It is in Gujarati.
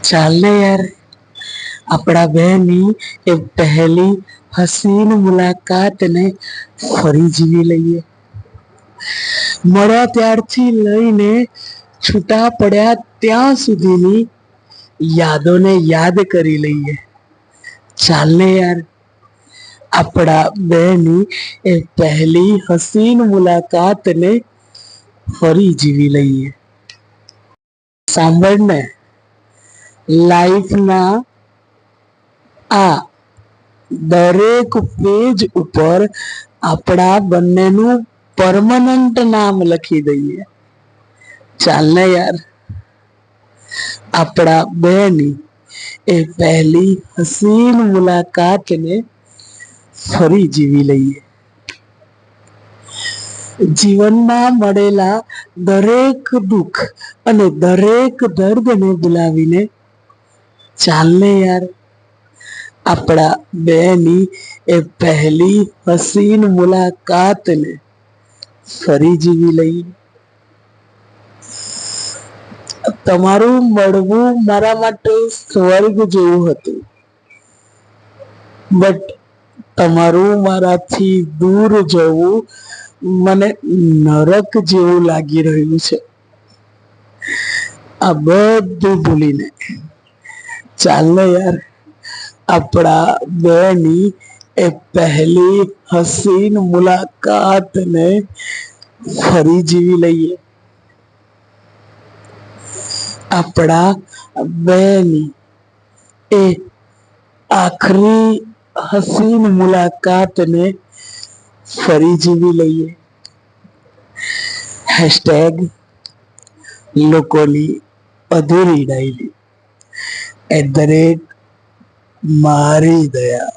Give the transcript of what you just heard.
ચાલ ને યાર, આપણા બેની એ પહેલી હસીન મુલાકાતને ફરી જીવી લઈએ. મળ્યા ત્યારથી લઈને છૂટા પડ્યા ત્યાં સુધીની યાદોને યાદ કરી લઈએ. ચાલ ને યાર, આપણા બેની એ પહેલી હસીન મુલાકાતને ફરી જીવી લઈએ. સાંભળને, લાઈફના આ દરેક પેજ ઉપર આપણા બંનેનું પરમનન્ટ નામ લખી દઈએ. ચાલ ને યાર, આપણા બેની એ પહેલી હસીન મુલાકાતને ફરી જીવી લઈએ. જીવનમાં મળેલા દરેક દુઃખ અને દરેક દર્દને ભૂલાવીને ચાલ ને યાર, આપણા બેની એ પહેલી હસીન મુલાકાતને ફરી જીવી લઈએ. તમારું મળવું મારા માટે સ્વર્ગ જેવું હતું, બટ તમારું મારાથી દૂર જવું મને નરક જેવું લાગી રહ્યું છે. આ બધું ભૂલીને ચાલ ને યાર, આપણા બેની એ પહેલી હસીન મુલાકાતને ફરી જીવી લઈએ. આપણા બેની એ આખરી હસીન મુલાકાતને ફરી જીવી લઈએ. હેશટેગ લોકોની અધૂરી ડાયરી @ મારી દયા.